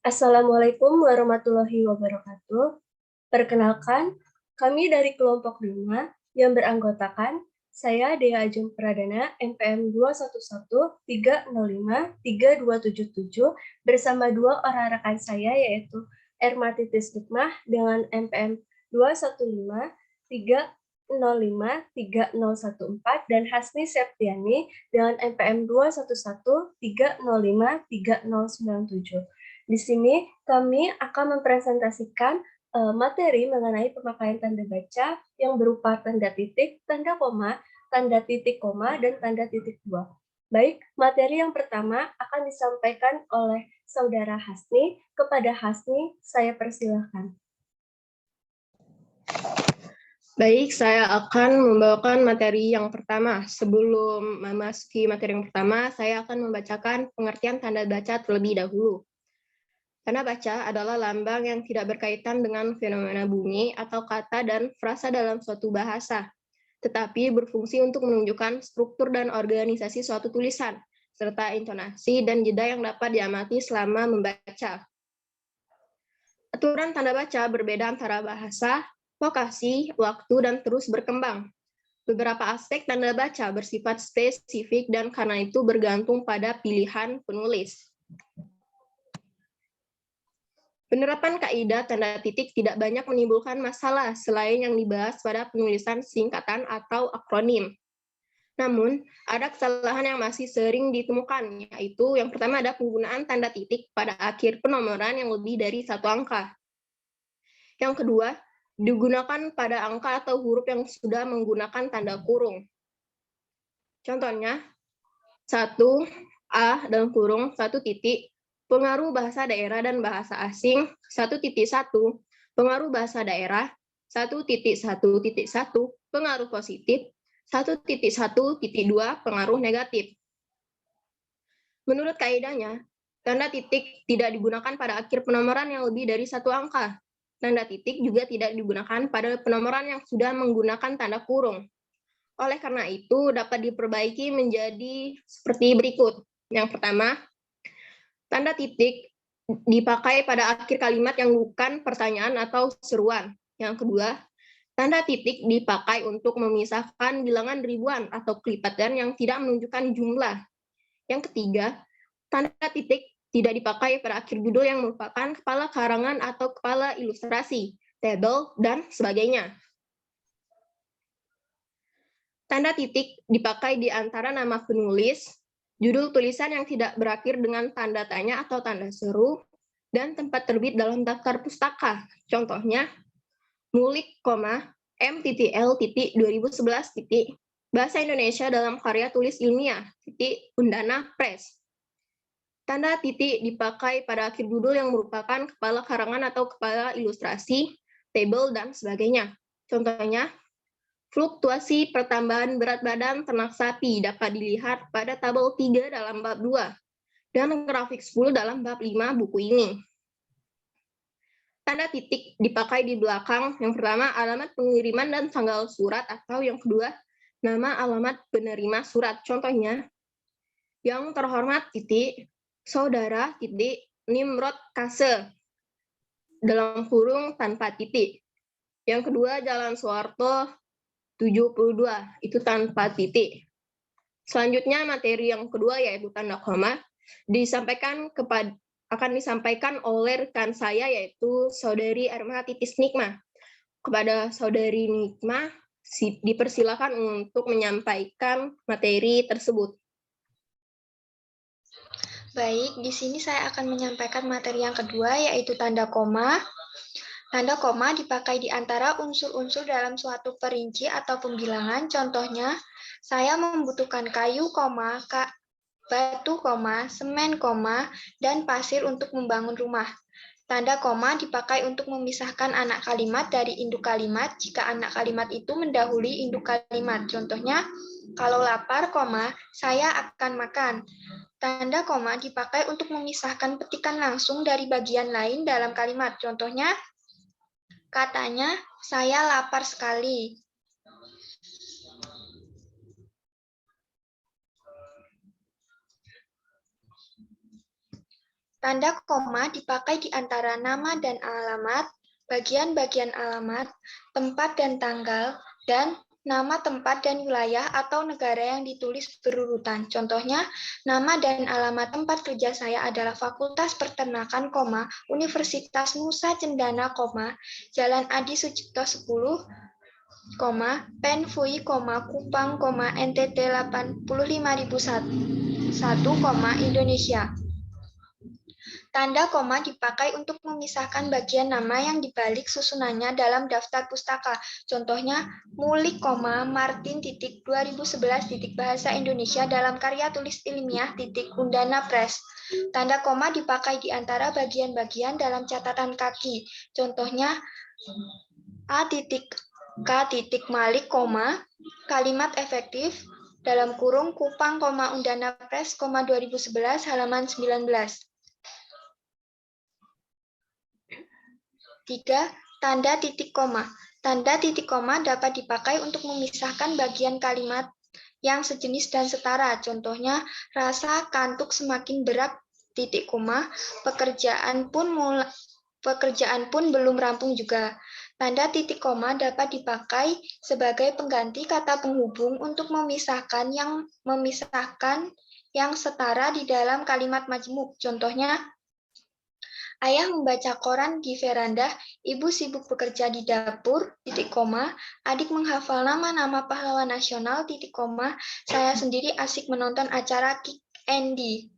Assalamualaikum warahmatullahi wabarakatuh. Perkenalkan, kami dari kelompok 5 yang beranggotakan saya Dea Ajeng Pradana MPM 211305327 bersama dua orang rekan saya yaitu Ermatitis Hikmah dengan MPM 215305314 dan Hasni Septiani dengan MPM 211305397. Di sini kami akan mempresentasikan materi mengenai pemakaian tanda baca yang berupa tanda titik, tanda koma, tanda titik koma, dan tanda titik dua. Baik, materi yang pertama akan disampaikan oleh Saudara Hasni. Kepada Hasni, saya persilahkan. Baik, saya akan membawakan materi yang pertama. Sebelum memasuki materi yang pertama, saya akan membacakan pengertian tanda baca terlebih dahulu. Tanda baca adalah lambang yang tidak berkaitan dengan fenomena bumi atau kata dan frasa dalam suatu bahasa, tetapi berfungsi untuk menunjukkan struktur dan organisasi suatu tulisan, serta intonasi dan jeda yang dapat diamati selama membaca. Aturan tanda baca berbeda antara bahasa, lokasi, waktu, dan terus berkembang. Beberapa aspek tanda baca bersifat spesifik dan karena itu bergantung pada pilihan penulis. Penerapan kaidah tanda titik tidak banyak menimbulkan masalah selain yang dibahas pada penulisan singkatan atau akronim. Namun, ada kesalahan yang masih sering ditemukan, yaitu yang pertama ada penggunaan tanda titik pada akhir penomoran yang lebih dari satu angka. Yang kedua, digunakan pada angka atau huruf yang sudah menggunakan tanda kurung. Contohnya, 1A dalam kurung 1 titik, pengaruh bahasa daerah dan bahasa asing 1.1, pengaruh bahasa daerah 1.1.1, pengaruh positif 1.1.2, pengaruh negatif. Menurut kaidahnya, tanda titik tidak digunakan pada akhir penomoran yang lebih dari satu angka. Tanda titik juga tidak digunakan pada penomoran yang sudah menggunakan tanda kurung. Oleh karena itu, dapat diperbaiki menjadi seperti berikut. Yang pertama, tanda titik dipakai pada akhir kalimat yang bukan pertanyaan atau seruan. Yang kedua, tanda titik dipakai untuk memisahkan bilangan ribuan atau kelipatan yang tidak menunjukkan jumlah. Yang ketiga, tanda titik tidak dipakai pada akhir judul yang merupakan kepala karangan atau kepala ilustrasi, tabel, dan sebagainya. Tanda titik dipakai di antara nama penulis, judul tulisan yang tidak berakhir dengan tanda tanya atau tanda seru, dan tempat terbit dalam daftar pustaka. Contohnya, Mulik, M.L. 2011, Bahasa Indonesia dalam karya tulis ilmiah, Undana Press. Tanda titik dipakai pada akhir judul yang merupakan kepala karangan atau kepala ilustrasi, tabel, dan sebagainya. Contohnya, fluktuasi pertambahan berat badan ternak sapi dapat dilihat pada tabel 3 dalam bab 2 dan grafik 10 dalam bab 5 buku ini. Tanda titik dipakai di belakang, yang pertama alamat pengiriman dan tanggal surat, atau yang kedua nama alamat penerima surat. Contohnya, yang terhormat titik, saudara titik, Nimrod Kase, dalam kurung tanpa titik. Yang kedua, Jalan Soeharto 72, itu tanpa titik. Selanjutnya materi yang kedua yaitu tanda koma akan disampaikan oleh rekan saya yaitu Saudari Ermatitis Nikmah. Kepada Saudari Nikmah dipersilakan untuk menyampaikan materi tersebut. Baik, di sini saya akan menyampaikan materi yang kedua yaitu tanda koma. Tanda koma dipakai di antara unsur-unsur dalam suatu perinci atau pembilangan. Contohnya, saya membutuhkan kayu, batu, semen, dan pasir untuk membangun rumah. Tanda koma dipakai untuk memisahkan anak kalimat dari induk kalimat jika anak kalimat itu mendahului induk kalimat. Contohnya, kalau lapar, saya akan makan. Tanda koma dipakai untuk memisahkan petikan langsung dari bagian lain dalam kalimat. Contohnya, katanya, saya lapar sekali. Tanda koma dipakai di antara nama dan alamat, bagian-bagian alamat, tempat dan tanggal, dan nama tempat dan wilayah atau negara yang ditulis berurutan. Contohnya, nama dan alamat tempat kerja saya adalah Fakultas Peternakan, Universitas Nusa Cendana, Jalan Adi Sucipto 10, Pen Fui, Kupang, NTT 85001, Indonesia. Tanda koma dipakai untuk memisahkan bagian nama yang dibalik susunannya dalam daftar pustaka. Contohnya, Mulik, Martin, 2011, Bahasa Indonesia dalam karya tulis ilmiah, Undana Press. Tanda koma dipakai di antara bagian-bagian dalam catatan kaki. Contohnya, A.K. Malik, kalimat efektif, dalam kurung Kupang, Undana Press, 2011, halaman 19. 3. Tanda titik koma. Tanda titik koma dapat dipakai untuk memisahkan bagian kalimat yang sejenis dan setara. Contohnya, rasa kantuk semakin berat, titik koma, pekerjaan pun belum rampung juga. Tanda titik koma dapat dipakai sebagai pengganti kata penghubung untuk memisahkan yang setara di dalam kalimat majmuk. Contohnya, ayah membaca koran di veranda, ibu sibuk bekerja di dapur, titik koma, adik menghafal nama-nama pahlawan nasional, titik koma, saya sendiri asik menonton acara Kick Andy.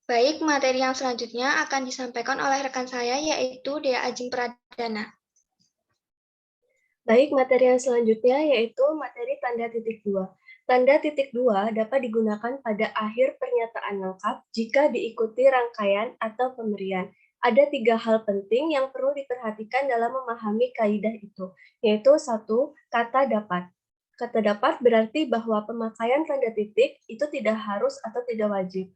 Baik, materi yang selanjutnya akan disampaikan oleh rekan saya, yaitu Dea Ajeng Pradana. Baik, materi yang selanjutnya yaitu materi tanda titik 2. Tanda titik 2 dapat digunakan pada akhir pernyataan lengkap jika diikuti rangkaian atau pemberian. Ada 3 hal penting yang perlu diperhatikan dalam memahami kaidah itu, yaitu 1. Kata dapat. Kata dapat berarti bahwa pemakaian tanda titik itu tidak harus atau tidak wajib.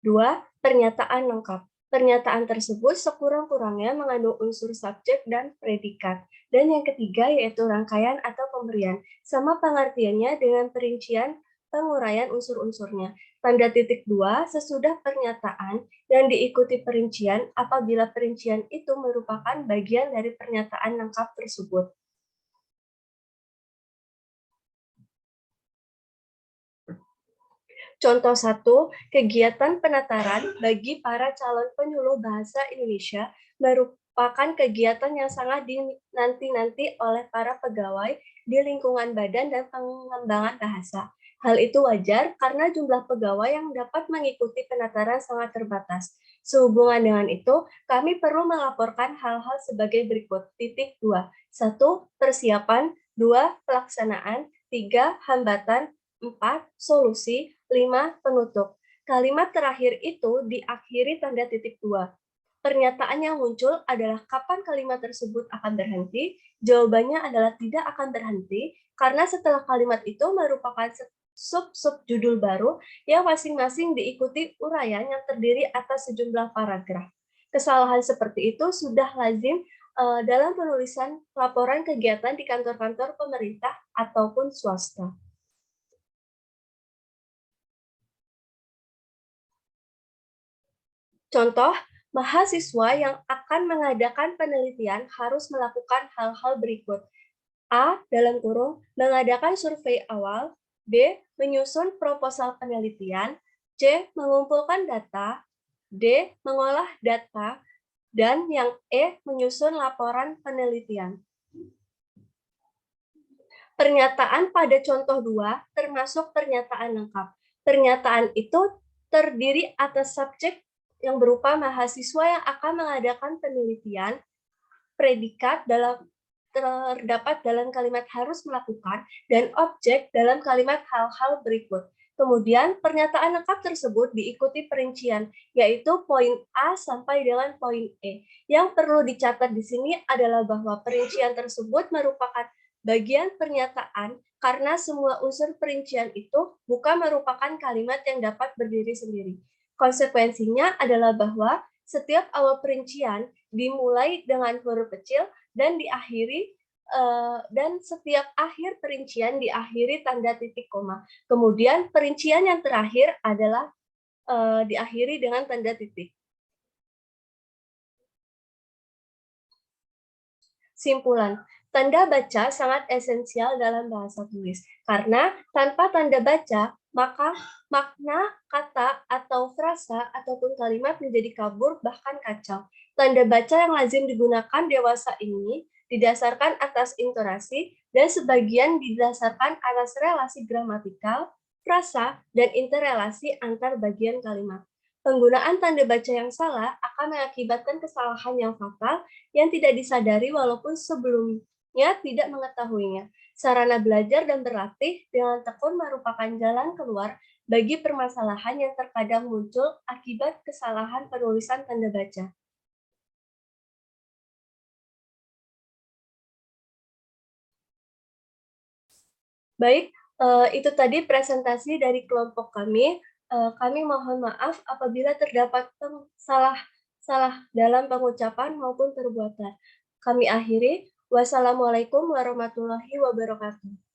2. Pernyataan lengkap. Pernyataan tersebut sekurang-kurangnya mengandung unsur subjek dan predikat. Dan yang ketiga yaitu rangkaian atau pemberian. Sama pengertiannya dengan perincian penguraian unsur-unsurnya. Tanda titik 2 sesudah pernyataan yang diikuti perincian apabila perincian itu merupakan bagian dari pernyataan lengkap tersebut. Contoh 1, kegiatan penataran bagi para calon penyuluh bahasa Indonesia merupakan kegiatan yang sangat dinanti-nanti oleh para pegawai di lingkungan badan dan pengembangan bahasa. Hal itu wajar karena jumlah pegawai yang dapat mengikuti penataran sangat terbatas. Sehubungan dengan itu, kami perlu melaporkan hal-hal sebagai berikut. Titik 2. 1. Persiapan. 2. Pelaksanaan. 3. Hambatan. 4. Solusi. 5. Penutup. Kalimat terakhir itu diakhiri tanda titik 2. Pernyataan yang muncul adalah kapan kalimat tersebut akan berhenti. Jawabannya adalah tidak akan berhenti, karena setelah kalimat itu merupakan sub-sub judul baru yang masing-masing diikuti uraian yang terdiri atas sejumlah paragraf. Kesalahan seperti itu sudah lazim dalam penulisan laporan kegiatan di kantor-kantor pemerintah ataupun swasta. Contoh, mahasiswa yang akan mengadakan penelitian harus melakukan hal-hal berikut. A. Dalam kurung, mengadakan survei awal. B. Menyusun proposal penelitian. C. Mengumpulkan data. D. Mengolah data. Dan yang E. Menyusun laporan penelitian. Pernyataan pada contoh 2 termasuk pernyataan lengkap. Pernyataan itu terdiri atas subjek yang berupa mahasiswa yang akan mengadakan penelitian, predikat terdapat dalam kalimat harus melakukan, dan objek dalam kalimat hal-hal berikut. Kemudian, pernyataan lengkap tersebut diikuti perincian, yaitu poin A sampai dengan poin E. Yang perlu dicatat di sini adalah bahwa perincian tersebut merupakan bagian pernyataan karena semua unsur perincian itu bukan merupakan kalimat yang dapat berdiri sendiri. Konsekuensinya adalah bahwa setiap awal perincian dimulai dengan huruf kecil dan diakhiri dan setiap akhir perincian diakhiri tanda titik koma. Kemudian perincian yang terakhir adalah diakhiri dengan tanda titik. Simpulan, tanda baca sangat esensial dalam bahasa tulis, karena tanpa tanda baca, maka makna, kata, atau frasa, ataupun kalimat menjadi kabur, bahkan kacau. Tanda baca yang lazim digunakan dewasa ini didasarkan atas intonasi, dan sebagian didasarkan atas relasi gramatikal, frasa, dan interrelasi antar bagian kalimat. Penggunaan tanda baca yang salah akan mengakibatkan kesalahan yang fatal yang tidak disadari walaupun sebelumnya tidak mengetahuinya. Sarana belajar dan berlatih dengan tekun merupakan jalan keluar bagi permasalahan yang terkadang muncul akibat kesalahan penulisan tanda baca. Baik, itu tadi presentasi dari kelompok kami. Kami mohon maaf apabila terdapat salah dalam pengucapan maupun perbuatan. Kami akhiri. Wassalamualaikum warahmatullahi wabarakatuh.